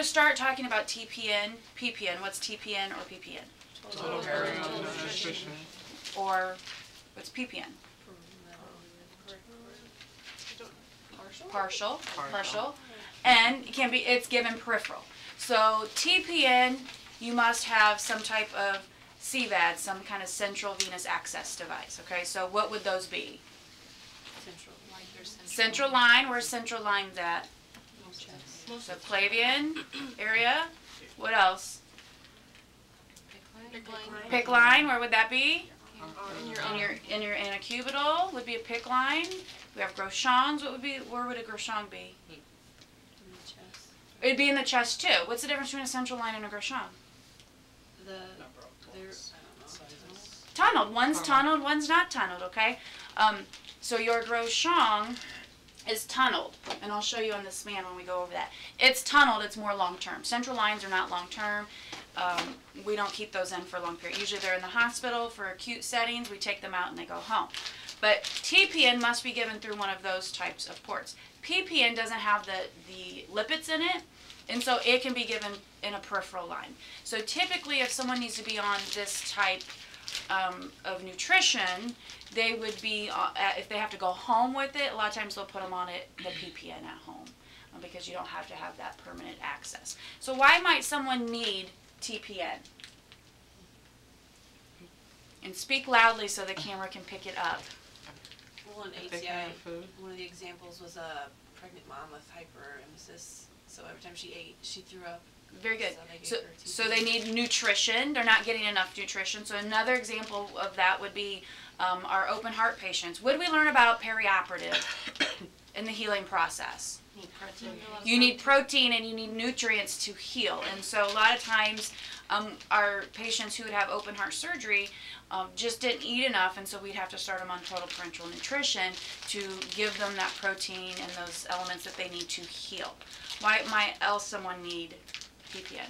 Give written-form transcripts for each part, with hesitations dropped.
start talking about TPN, PPN, what's TPN or PPN? Total parental nutrition. Or what's PPN? Partial. And it's given peripheral. So TPN, you must have some type of CVAD, some kind of central venous access device. Okay, so what would those be? Central line, where's central line's at? Subclavian area. What else? PIC line, where would that be? In your antecubital would be a PIC line. We have Groschons. Where would a Groschon be? In the chest. It'd be in the chest too. What's the difference between a central line and a Groschon? Tunneled. One's tunneled, one's not tunneled, okay? So your Groschon is tunneled, and I'll show you on this span when we go over that. It's tunneled, it's more long-term. Central lines are not long-term. We don't keep those in for a long period. Usually they're in the hospital for acute settings. We take them out and they go home. But TPN must be given through one of those types of ports. PPN doesn't have the lipids in it, and so it can be given in a peripheral line. So typically if someone needs to be on this type of nutrition, they would be, if they have to go home with it, a lot of times they'll put them on the PPN at home because you don't have to have that permanent access. So why might someone need TPN? And speak loudly so the camera can pick it up. Well, in ATI, one of the examples was a pregnant mom with hyperemesis. So every time she ate, she threw up. Very good. So they need nutrition. They're not getting enough nutrition. So another example of that would be our open heart patients. What did we learn about perioperative in the healing process? You need protein and you need nutrients to heal. And so a lot of times our patients who would have open heart surgery just didn't eat enough, and so we'd have to start them on total parenteral nutrition to give them that protein and those elements that they need to heal. Why might else someone need TPN?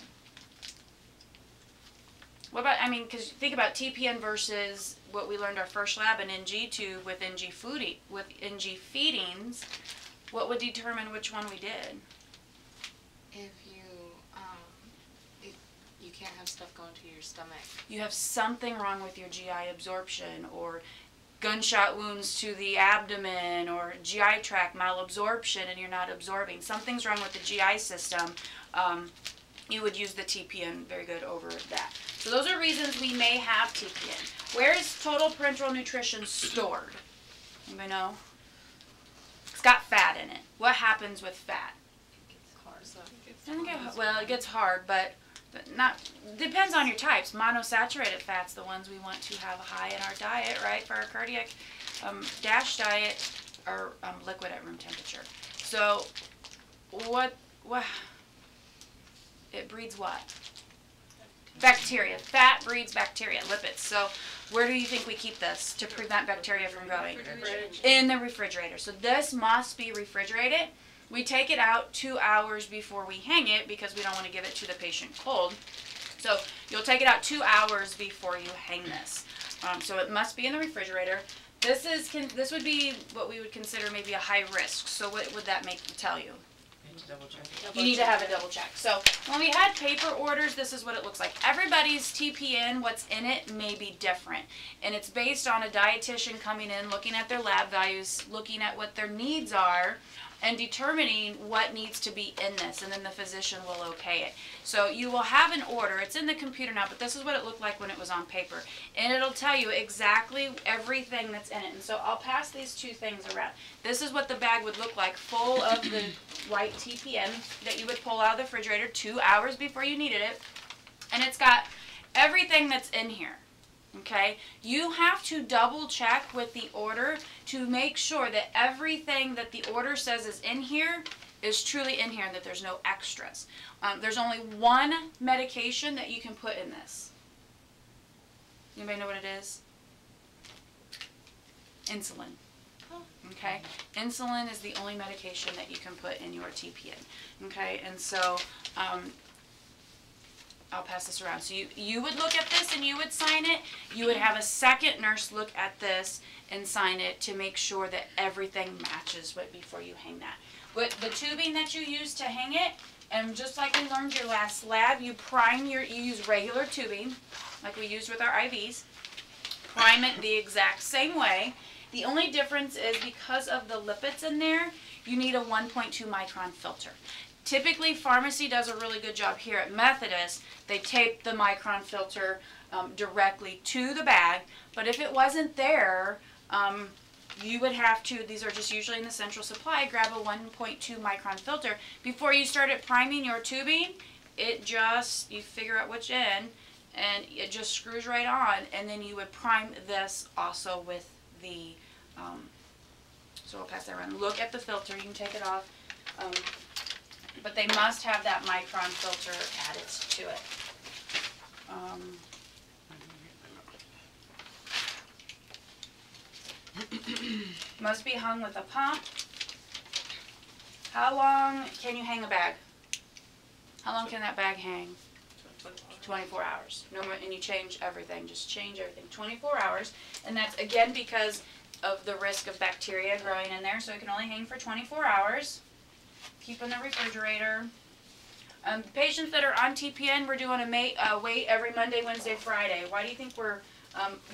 What about, because think about TPN versus what we learned our first lab in NG tube with NG feedings. What would determine which one we did? If you can't have stuff going to your stomach. You have something wrong with your GI absorption, or gunshot wounds to the abdomen, or GI tract malabsorption and you're not absorbing. Something's wrong with the GI system. You would use the TPN very good over that. So those are reasons we may have TPN. Where is total parenteral nutrition stored? Anybody know? It's got fat in it. What happens with fat? It gets hard, but not, depends on your types. Monosaturated fats, the ones we want to have high in our diet, right? For our cardiac DASH diet, are liquid at room temperature. So what it breeds what? Bacteria. Fat breeds bacteria, lipids. So where do you think we keep this to prevent bacteria from going? In the refrigerator. So this must be refrigerated. We take it out 2 hours before we hang it because we don't want to give it to the patient cold. So you'll take it out 2 hours before you hang this. So it must be in the refrigerator. This would be what we would consider maybe a high risk. So what would that tell you? You need to have a double check. So when we had paper orders, this is what it looks like. Everybody's TPN, what's in it, may be different. And it's based on a dietitian coming in, looking at their lab values, looking at what their needs are, and determining what needs to be in this, and then the physician will okay it. So you will have an order. It's in the computer now, but this is what it looked like when it was on paper. And it'll tell you exactly everything that's in it. And so I'll pass these two things around. This is what the bag would look like, full of the white TPN that you would pull out of the refrigerator 2 hours before you needed it. And it's got everything that's in here. Okay, you have to double check with the order to make sure that everything that the order says is in here is truly in here and that there's no extras. There's only one medication that you can put in this. Anybody know what it is? Insulin. Okay, insulin is the only medication that you can put in your TPN. Okay, and so I'll pass this around. So you would look at this and you would sign it. You would have a second nurse look at this and sign it to make sure that everything matches before you hang that. But the tubing that you use to hang it And just like we learned your last lab, you use regular tubing, like we used with our IVs. Prime it the exact same way. The only difference is because of the lipids in there, you need a 1.2 micron filter. Typically, pharmacy does a really good job. Here at Methodist, they tape the micron filter directly to the bag, but if it wasn't there, you would have to, these are just usually in the central supply, grab a 1.2 micron filter. Before you started priming your tubing, you figure out which end, and it just screws right on, and then you would prime this also with the, so I'll pass that around. Look at the filter, you can take it off, but they must have that micron filter added to it. Must be hung with a pump. How long can you hang a bag? How long can that bag hang? 24 hours. No more, and you change everything. Just change everything. 24 hours. And that's, again, because of the risk of bacteria growing in there. So it can only hang for 24 hours. Keep in the refrigerator. Patients that are on TPN, we're doing a weight every Monday, Wednesday, Friday. Why do you think we're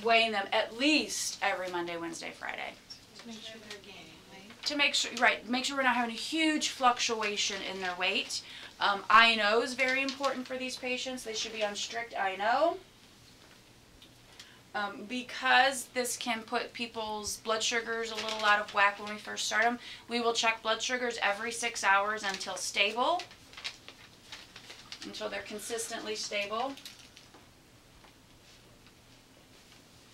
weighing them at least every Monday, Wednesday, Friday? To make sure they're gaining weight. To make sure, right, make sure we're not having a huge fluctuation in their weight. I&O is very important for these patients. They should be on strict I&O. Because this can put people's blood sugars a little out of whack when we first start them, we will check blood sugars every 6 hours until stable, until they're consistently stable.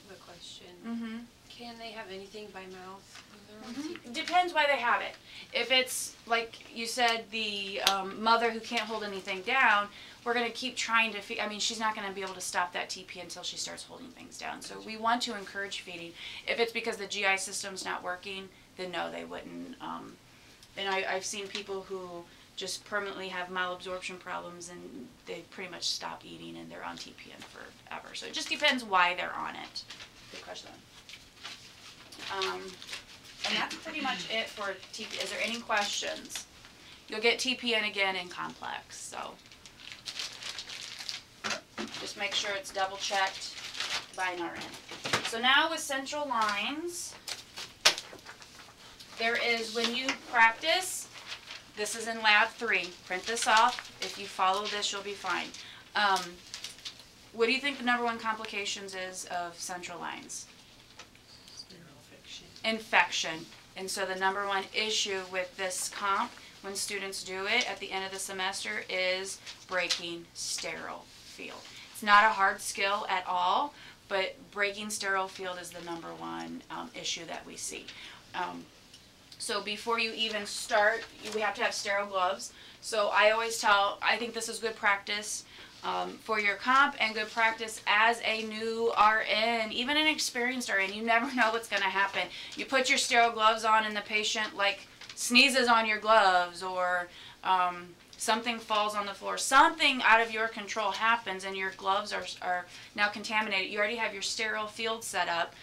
I have a question. Mm-hmm. Can they have anything by mouth when they're on TPN? Depends why they have it. If it's, like you said, the mother who can't hold anything down, we're going to keep trying to feed. I mean, she's not going to be able to stop that TP until she starts holding things down. So we want to encourage feeding. If it's because the GI system's not working, then no, they wouldn't. And I've seen people who just permanently have malabsorption problems, and they pretty much stop eating, and they're on TPN forever. So it just depends why they're on it. Good question. And that's pretty much it for TPN. Is there any questions? You'll get TPN again in complex, so just make sure it's double checked by an RN. So now with central lines, there is, when you practice, this is in lab 3. Print this off. If you follow this, you'll be fine. What do you think the #1 complications is of central lines? Infection. And so the #1 issue with this comp, when students do it at the end of the semester, is breaking sterile field. It's not a hard skill at all, but breaking sterile field is the #1 issue that we see. So before you even start, we have to have sterile gloves. So I always I think this is good practice for your comp, and good practice as a new RN, even an experienced RN. You never know what's going to happen. You put your sterile gloves on and the patient sneezes on your gloves, or something falls on the floor. Something out of your control happens and your gloves are now contaminated. You already have your sterile field set up.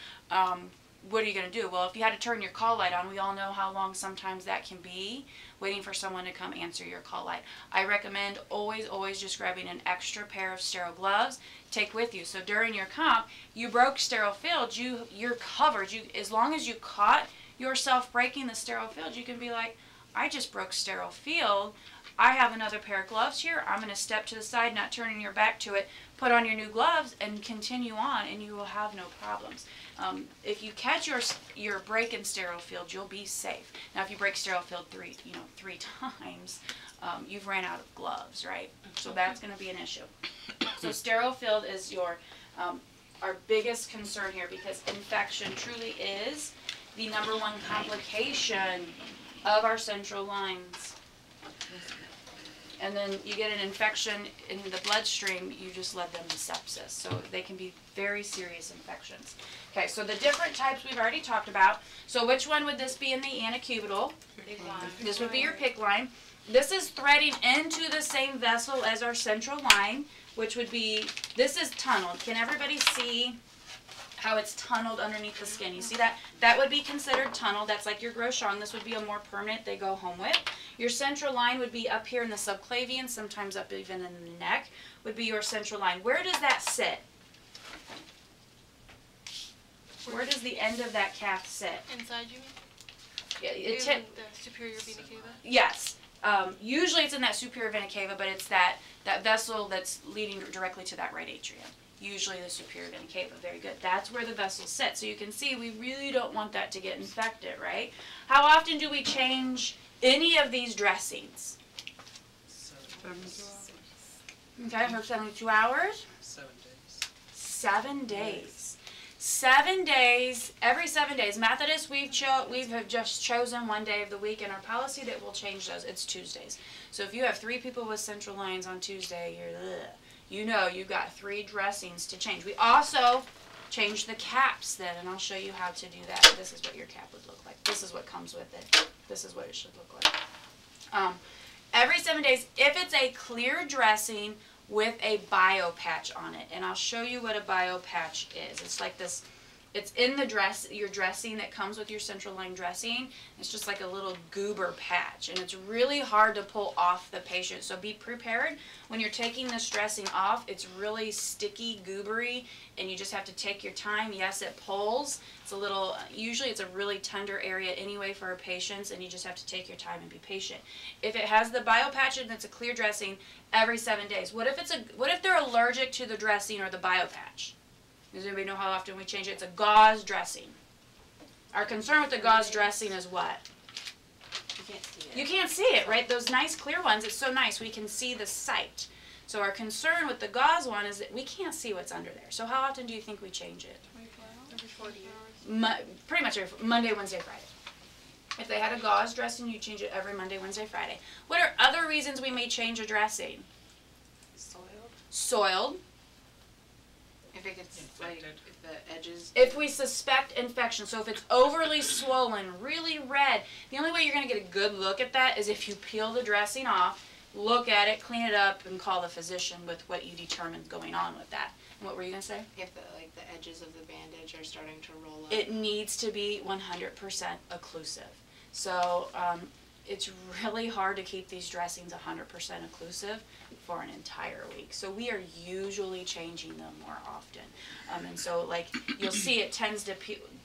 What are you going to do? Well, if you had to turn your call light on, we all know how long sometimes that can be, waiting for someone to come answer your call light. I recommend always just grabbing an extra pair of sterile gloves, take with you. So during your comp, you broke sterile field, you're covered. As long as you caught yourself breaking the sterile field, you can be like, I just broke sterile field. I have another pair of gloves here. I'm going to step to the side, not turning your back to it, put on your new gloves, and continue on, and you will have no problems. If you catch your break in sterile field, you'll be safe. Now, if you break sterile field three times, you've ran out of gloves, right? So that's going to be an issue. So sterile field is our biggest concern here, because infection truly is the #1 complication of our central lines. And then you get an infection in the bloodstream, you just led them to sepsis. So they can be very serious infections. Okay, so the different types we've already talked about. So which one would this be in the antecubital? Big line. This would be your PICC line. This is threading into the same vessel as our central line, which would be, this is tunneled. Can everybody see how it's tunneled underneath the skin? You see that? That would be considered tunneled. That's like your Grochon. This would be a more permanent they go home with. Your central line would be up here in the subclavian, sometimes up even in the neck, would be your central line. Where does that sit? Where does the end of that calf sit? Inside, you mean? Yeah, In it the superior vena cava? yes. Usually it's in that superior vena cava, but it's that vessel that's leading directly to that right atrium. Usually the superior vena cava. Very good. That's where the vessel sits. So you can see we really don't want that to get infected, right? How often do we change any of these dressings? 72 hours. Okay, for 72 hours? 7 days. 7 days. 7 days, every 7 days. Methodists, we've have just chosen one day of the week in our policy that will change those. It's Tuesdays. So if you have 3 people with central lines on Tuesday, you know you've got 3 dressings to change. We also change the caps then, and I'll show you how to do that. This is what your cap would look like. This is what comes with it. This is what it should look like. Every 7 days, if it's a clear dressing with a bio patch on it, and I'll show you what a bio patch is. It's like this, it's in the your dressing that comes with your central line dressing. It's just like a little goober patch, and it's really hard to pull off the patient. So be prepared when you're taking this dressing off. It's really sticky, goobery, and you just have to take your time. Yes, it pulls. It's a little, usually it's a really tender area anyway for our patients, and you just have to take your time and be patient. If it has the bio patch and it's a clear dressing, every 7 days. What if they're allergic to the dressing or the bio patch? Does anybody know how often we change it? It's a gauze dressing. Our concern with the gauze dressing is what? You can't see it. You can't see it, right? Those nice clear ones, it's so nice. We can see the site. So our concern with the gauze one is that we can't see what's under there. So how often do you think we change it? 24 hours? Every 40 hours. Pretty much every Monday, Wednesday, Friday. If they had a gauze dressing, you change it every Monday, Wednesday, Friday. What are other reasons we may change a dressing? Soiled. Soiled. If it gets like if the edges. If we suspect infection, so if it's overly swollen, really red, the only way you're going to get a good look at that is if you peel the dressing off, look at it, clean it up, and call the physician with what you determined going on with that. And what were you going to say? If the edges of the bandage are starting to roll up. It needs to be 100% occlusive. So it's really hard to keep these dressings 100% occlusive for an entire week. So we are usually changing them more often. And so like you'll see it tends to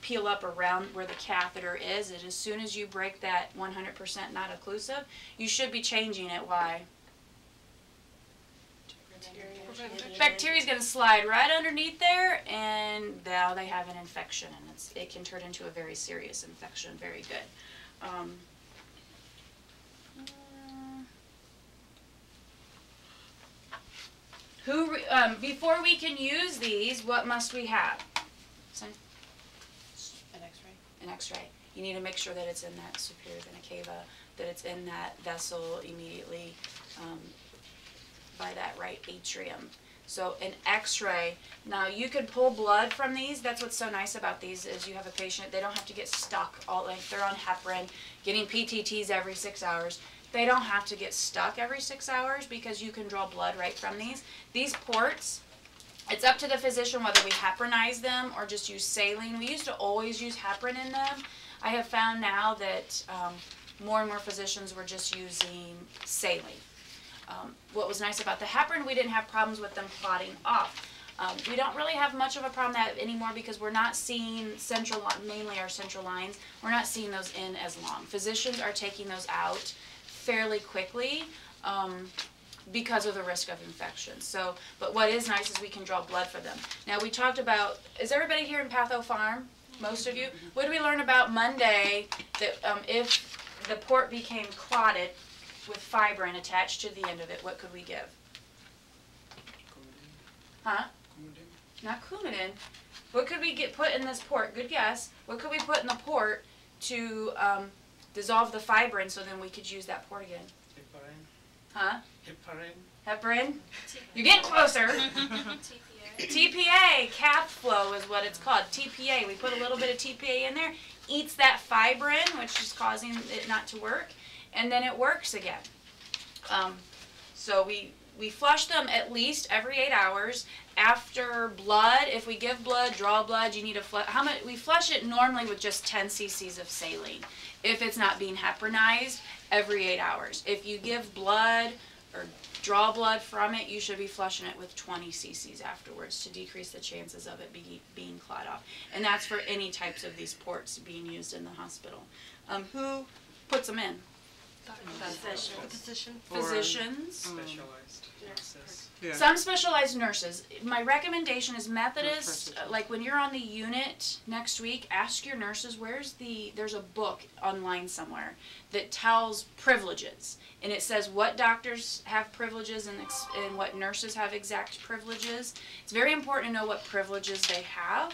peel up around where the catheter is, and as soon as you break that 100% not occlusive, you should be changing it. Why? Bacteria is going to slide right underneath there, and now they have an infection, and it can turn into a very serious infection. Very good. Before we can use these, what must we have? An X-ray. An X-ray. You need to make sure that it's in that superior vena cava, that it's in that vessel immediately by that right atrium. So an X-ray. Now you could pull blood from these. That's what's so nice about these is you have a patient, they don't have to get stuck all like they're on heparin, getting PTTs every 6 hours. They don't have to get stuck every 6 hours because you can draw blood right from these. These ports, it's up to the physician whether we heparinize them or just use saline. We used to always use heparin in them. I have found now that more and more physicians were just using saline. What was nice about the heparin, we didn't have problems with them clotting off. We don't really have much of a problem with that anymore because we're not seeing mainly our central lines, we're not seeing those in as long. Physicians are taking those out fairly quickly because of the risk of infection. So, but what is nice is we can draw blood for them. Now we talked about, is everybody here in Patho Farm? Most of you? What did we learn about Monday that if the port became clotted with fibrin attached to the end of it, what could we give? Huh? Not Coumadin. What could we put in this port? Good guess. What could we put in the port to dissolve the fibrin so then we could use that port again? Heparin. Huh? Heparin. Heparin? You're getting closer. TPA, cap flow is what it's called. TPA. We put a little bit of TPA in there, eats that fibrin, which is causing it not to work, and then it works again. So we flush them at least every 8 hours. After blood, if we give blood, draw blood, you need to flush. How much? We flush it normally with just 10 cc's of saline. If it's not being heparinized, every 8 hours. If you give blood or draw blood from it, you should be flushing it with 20 cc's afterwards to decrease the chances of it being clot off. And that's for any types of these ports being used in the hospital. Who puts them in? Physician. Physicians. Specialized nurses. Yeah. Some specialized nurses. My recommendation is Methodist, like when you're on the unit next week, ask your nurses, there's a book online somewhere that tells privileges. And it says what doctors have privileges and what nurses have exact privileges. It's very important to know what privileges they have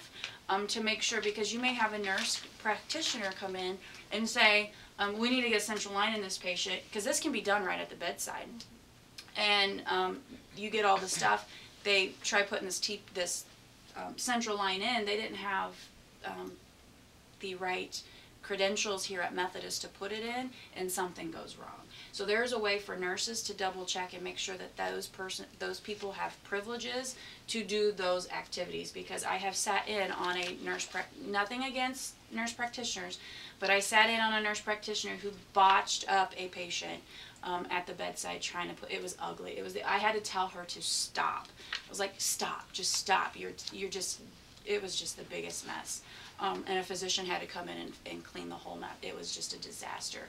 to make sure, because you may have a nurse practitioner come in and say, we need to get a central line in this patient, because this can be done right at the bedside. And you get all the stuff. They try putting this central line in. They didn't have the right credentials here at Methodist to put it in, and something goes wrong. So there's a way for nurses to double check and make sure that those people have privileges to do those activities, because I have sat in on a nothing against nurse practitioners, but I sat in on a nurse practitioner who botched up a patient at the bedside trying to it was ugly. I had to tell her to stop. I was like, stop, just stop. It was just the biggest mess. And a physician had to come in and clean the whole mess. It was just a disaster.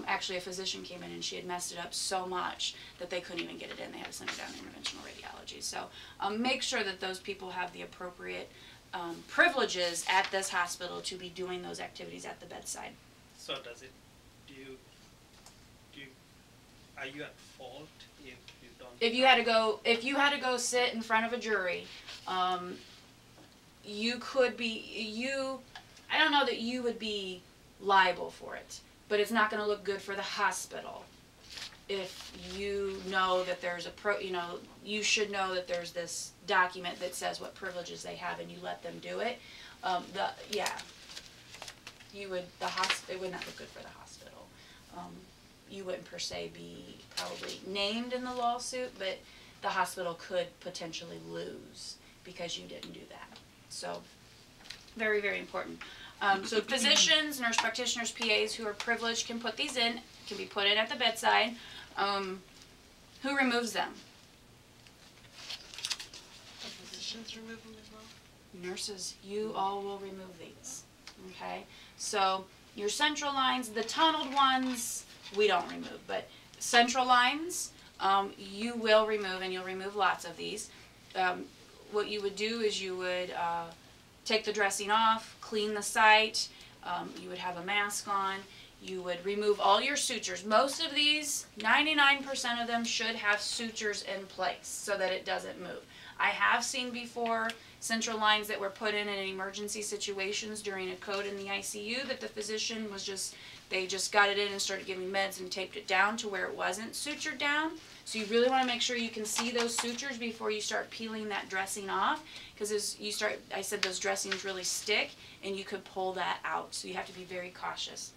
Actually, a physician came in and she had messed it up so much that they couldn't even get it in. They had to send her down to interventional radiology. So make sure that those people have the appropriate privileges at this hospital to be doing those activities at the bedside. So are you at fault if you don't? If you had to go sit in front of a jury, you could be, I don't know that you would be liable for it, but it's not going to look good for the hospital. If you know that there's you should know that there's this document that says what privileges they have, and you let them do it. It would not look good for the hospital. You wouldn't per se be probably named in the lawsuit, but the hospital could potentially lose because you didn't do that. So, very, very important. So physicians, nurse practitioners, PAs who are privileged can put these in, can be put in at the bedside. Who removes them? The physicians remove them as well? Nurses, you all will remove these. Okay? So, your central lines, the tunneled ones, we don't remove, but central lines, you will remove, and you'll remove lots of these. What you would do is you would take the dressing off, clean the site, you would have a mask on, you would remove all your sutures. Most of these, 99% of them should have sutures in place so that it doesn't move. I have seen before central lines that were put in emergency situations during a code in the ICU that the physician they just got it in and started giving meds and taped it down to where it wasn't sutured down. So you really want to make sure you can see those sutures before you start peeling that dressing off, because I said those dressings really stick and you could pull that out. So you have to be very cautious.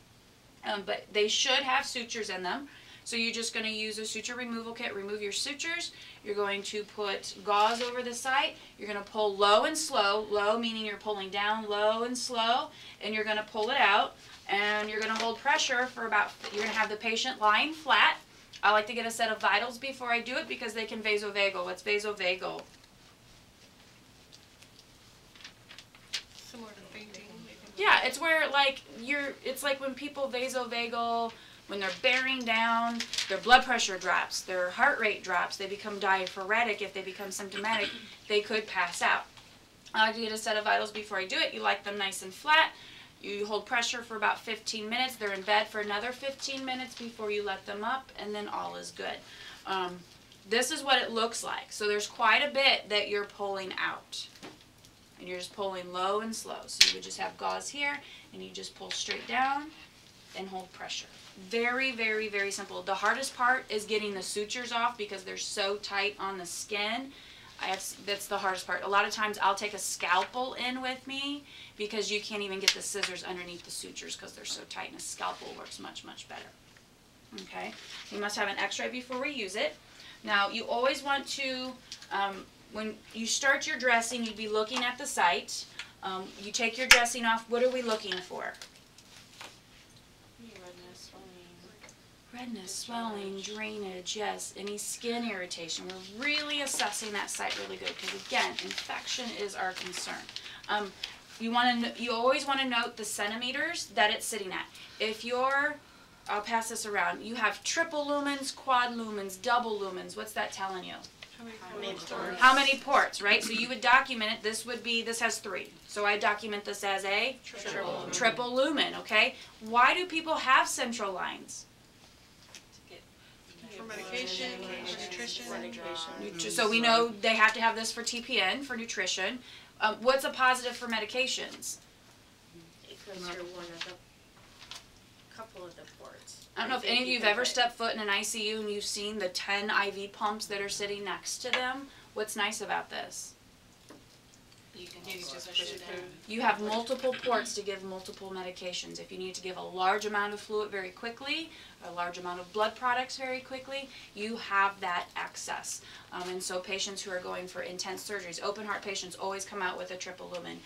But they should have sutures in them. So you're just going to use a suture removal kit, remove your sutures. You're going to put gauze over the site. You're going to pull low and slow. Low meaning you're pulling down, low and slow, and you're going to pull it out. And you're going to hold pressure for you're going to have the patient lying flat. I like to get a set of vitals before I do it because they can vasovagal. What's vasovagal? Similar to fainting. Yeah, it's where it's like when people vasovagal, when they're bearing down, their blood pressure drops, their heart rate drops, they become diaphoretic. If they become symptomatic, they could pass out. I like to get a set of vitals before I do it. You like them nice and flat. You hold pressure for about 15 minutes. They're in bed for another 15 minutes before you let them up, and then all is good. This is what it looks like. So there's quite a bit that you're pulling out. And you're just pulling low and slow. So you would just have gauze here, and you just pull straight down and hold pressure. Very, very, very simple. The hardest part is getting the sutures off because they're so tight on the skin. That's the hardest part. A lot of times I'll take a scalpel in with me because you can't even get the scissors underneath the sutures because they're so tight, and a scalpel works much, much better. Okay? You must have an x-ray before we use it. Now, you always want to, when you start your dressing, you'd be looking at the site. You take your dressing off, what are we looking for? Redness, swelling, drainage, yes, any skin irritation. We're really assessing that site really good because, again, infection is our concern. You always want to note the centimeters that it's sitting at. If you're, I'll pass this around, you have triple lumens, quad lumens, double lumens, what's that telling you? How many ports, right? So you would document it, this has 3. So I document this as a triple lumen, okay? Why do people have central lines? For medication, for nutrition. So we know they have to have this for TPN, for nutrition. What's a positive for medications? It goes through couple of the ports. I don't know if any of you have ever stepped foot in an ICU and you've seen the 10 IV pumps that are sitting next to them. What's nice about this? You can just push it down. You have multiple ports to give multiple medications. If you need to give a large amount of fluid very quickly, a large amount of blood products very quickly, you have that access. And so patients who are going for intense surgeries, open heart patients always come out with a triple lumen.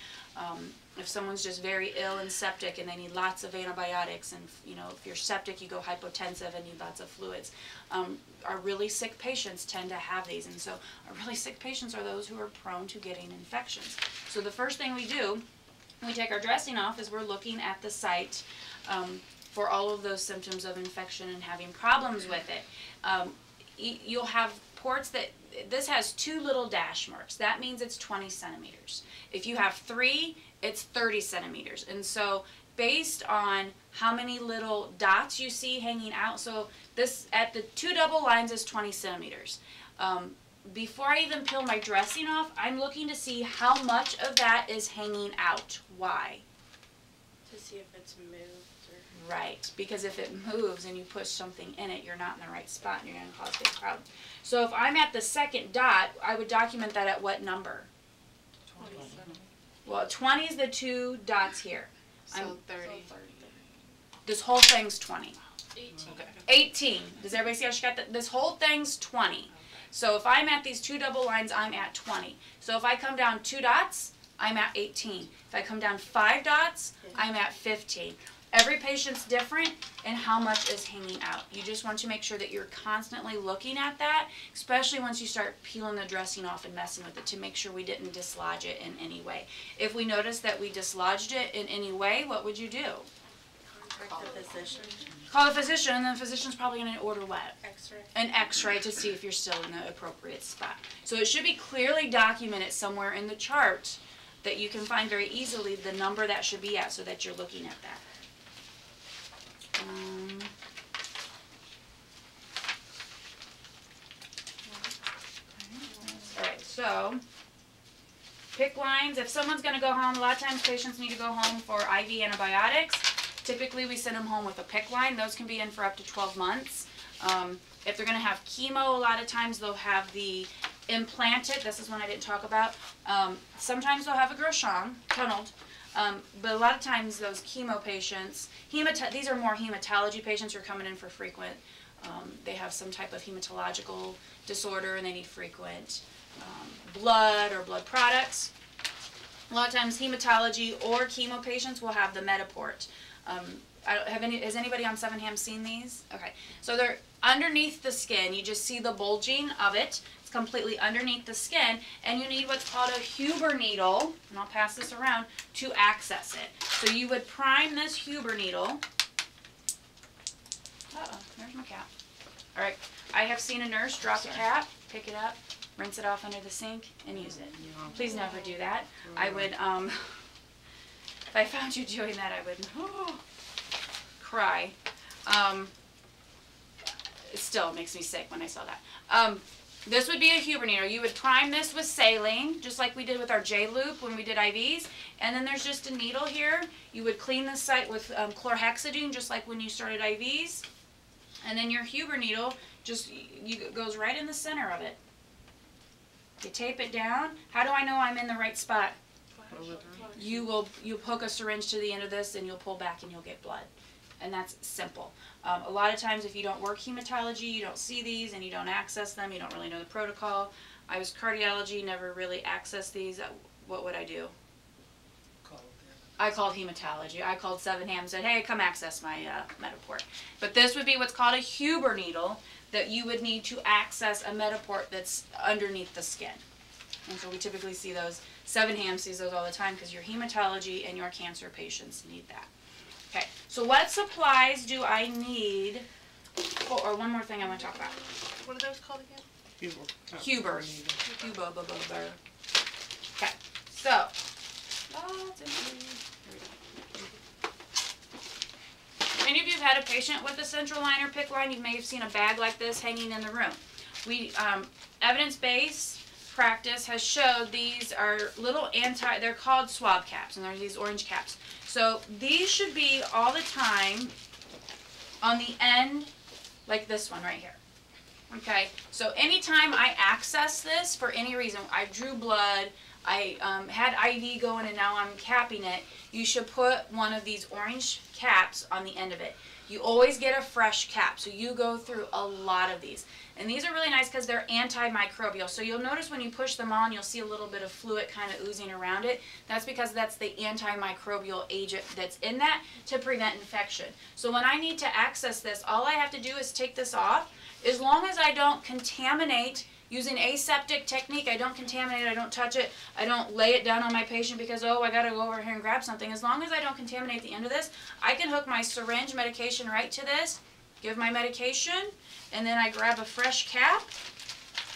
If someone's just very ill and septic and they need lots of antibiotics, and if you're septic you go hypotensive and need lots of fluids. Our really sick patients tend to have these, and so our really sick patients are those who are prone to getting infections. So the first thing we do when we take our dressing off is we're looking at the site for all of those symptoms of infection and having problems with it. You'll have ports that, this has 2 little dash marks. That means it's 20 centimeters. If you have 3, it's 30 centimeters. And so based on how many little dots you see hanging out, so this at the 2 double lines is 20 centimeters. Before I even peel my dressing off, I'm looking to see how much of that is hanging out. Why? To see if it's moved. Right, because if it moves and you push something in it, you're not in the right spot and you're going to cause big problems. So if I'm at the second dot, I would document that at what number? 27. Well, 20 is the 2 dots here. So 30. This whole thing's 20. 18. Okay. 18. Does everybody see how she got that? This whole thing's 20. So if I'm at these 2 double lines, I'm at 20. So if I come down 2 dots, I'm at 18. If I come down 5 dots, I'm at 15. Every patient's different in how much is hanging out. You just want to make sure that you're constantly looking at that, especially once you start peeling the dressing off and messing with it, to make sure we didn't dislodge it in any way. If we notice that we dislodged it in any way, what would you do? Contact the physician. Call the physician, and the physician's probably going to order what? X-ray. An x-ray to see if you're still in the appropriate spot. So it should be clearly documented somewhere in the chart that you can find very easily the number that should be at, so that you're looking at that. Alright, so pick lines. If someone's going to go home, a lot of times patients need to go home for IV antibiotics. Typically we send them home with a pick line. Those can be in for up to 12 months. If they're going to have chemo, a lot of times they'll have the implanted. This is one I didn't talk about. Sometimes they'll have a Groshon, tunneled. But a lot of times those chemo patients, these are more hematology patients who are coming in for frequent. They have some type of hematological disorder and they need frequent blood or blood products. A lot of times hematology or chemo patients will have the Metaport. Has anybody on Seven Ham seen these? Okay, so they're underneath the skin. You just see the bulging of it. It's completely underneath the skin, and you need what's called a Huber needle, and I'll pass this around, to access it. So you would prime this Huber needle. Uh-oh, there's my cap. All right, I have seen a nurse drop a cap, pick it up, rinse it off under the sink, and use it. Please never do that. I would, if I found you doing that, I would cry. It still makes me sick when I saw that. This would be a Huber needle. You would prime this with saline, just like we did with our J-loop when we did IVs. And then there's just a needle here. You would clean the site with chlorhexidine, just like when you started IVs. And then your Huber needle just goes right in the center of it. You tape it down. How do I know I'm in the right spot? You'll hook a syringe to the end of this and you'll pull back and you'll get blood. and that's simple. A lot of times if you don't work hematology, you don't see these and you don't access them, you don't really know the protocol. I was cardiology, never really accessed these. What would I do? I called hematology. I called Sevenham and said, hey, come access my Metaport. But this would be what's called a Huber needle, that you would need to access a Metaport that's underneath the skin. And so we typically see those. Sevenham sees those all the time because your hematology and your cancer patients need that. Okay, so what supplies do I need? Oh, or one more thing I want to talk about. What are those called again? Hubers. Huber. Okay, so. Many of you have had a patient with a central line or PICC line. You may have seen a bag like this hanging in the room. Evidence-based practice has showed these are little they're called swab caps, and there's these orange caps. So these should be all the time on the end, like this one right here. Okay, so anytime I access this for any reason, I drew blood, I had IV going and now I'm capping it, you should put one of these orange caps on the end of it. You always get a fresh cap, so you go through a lot of these. And these are really nice because they're antimicrobial. So you'll notice when you push them on, you'll see a little bit of fluid kind of oozing around it. That's because that's the antimicrobial agent that's in that to prevent infection. So when I need to access this, all I have to do is take this off. As long as I don't contaminate using aseptic technique, I don't contaminate, I don't touch it, I don't lay it down on my patient because, oh, I gotta go over here and grab something. As long as I don't contaminate the end of this, I can hook my syringe medication right to this, give my medication, and then I grab a fresh cap.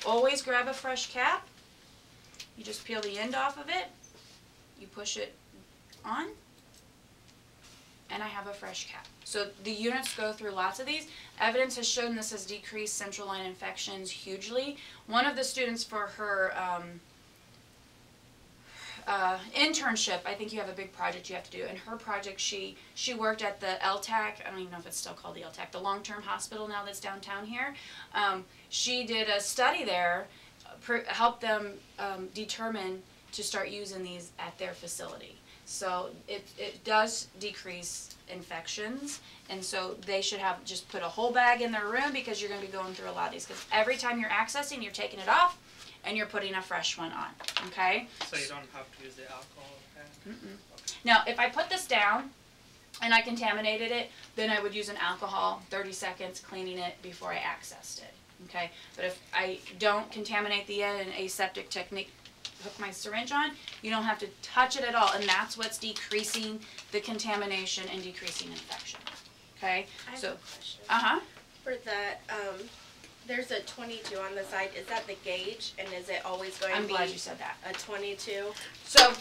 Always grab a fresh cap. You just peel the end off of it, you push it on, and I have a fresh cap. So the units go through lots of these. Evidence has shown this has decreased central line infections hugely. One of the students for her internship, I think you have a big project you have to do. In her project, she worked at the LTAC, I don't even know if it's still called the LTAC, the long-term hospital now that's downtown here. She did a study there, helped them determine to start using these at their facility. So it does decrease infections, and so they should have just put a whole bag in their room because you're going to be going through a lot of these, because every time you're accessing, you're taking it off and you're putting a fresh one on. Okay? So you don't have to use the alcohol pad? Okay. Now if I put this down and I contaminated it, then I would use an alcohol, 30 seconds cleaning it before I accessed it. Okay? But if I don't contaminate the end, an aseptic technique, hook my syringe on, you don't have to touch it at all, and that's what's decreasing the contamination and decreasing infection. Okay? I have So, a question. For that, there's a 22 on the side. Is that the gauge, and is it always going I'm to be glad you said that. a 22? So,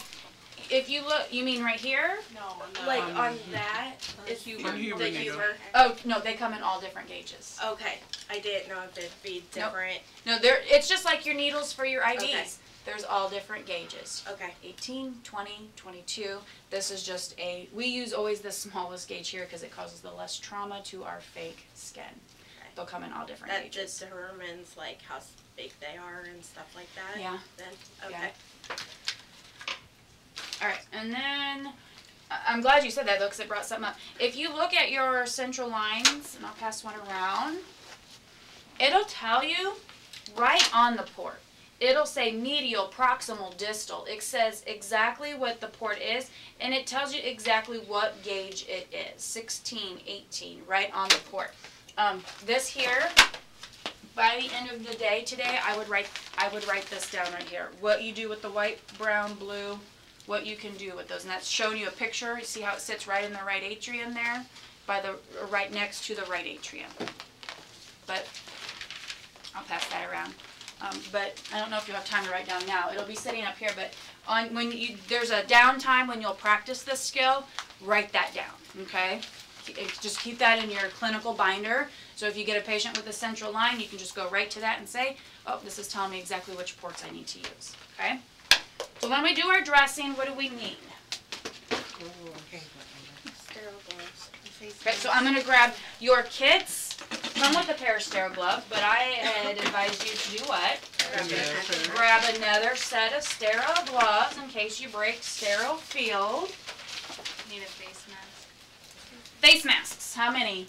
if you look, you mean right here? No, on the Like on that? Is Huber. the Huber needle. Huber? Oh, no, they come in all different gauges. Okay. I didn't know if it'd be different. No, it's just like your needles for your IVs. Okay. There's all different gauges. Okay. 18, 20, 22. This is just we use always the smallest gauge here because it causes the less trauma to our fake skin. Okay. They'll come in all different That gauges. just determines like how big they are and stuff like that? Yeah. Then? Okay. Yeah. All right, and then I'm glad you said that though, because it brought something up. If you look at your central lines, and I'll pass one around, it'll tell you right on the port. It'll say medial, proximal, distal. It says exactly what the port is, and it tells you exactly what gauge it is. 16, 18, right on the port. This here, by the end of the day today, I would write this down right here. What you do with the white, brown, blue, what you can do with those. And that's showing you a picture. You see how it sits right in the right atrium there, right next to the right atrium. But I'll pass that around. But I don't know if you'll have time to write down now. It'll be sitting up here, but there's a downtime when you'll practice this skill, write that down, okay? Just keep that in your clinical binder. So if you get a patient with a central line, you can just go right to that and say, oh, this is telling me exactly which ports I need to use, okay? So when we do our dressing, what do we need? Sterile gloves. Okay, so I'm going to grab your kits. Come with a pair of sterile gloves, but I had advised you to do what? Grab another set of sterile gloves in case you break sterile field. Need a face mask. Face masks, how many?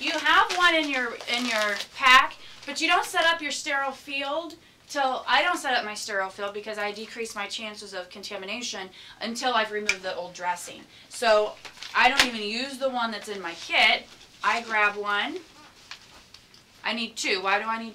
You have one in your pack, but you don't set up your sterile field till, I don't set up my sterile field because I decrease my chances of contamination until I've removed the old dressing. So I don't even use the one that's in my kit. I grab one. I need two. Why do I need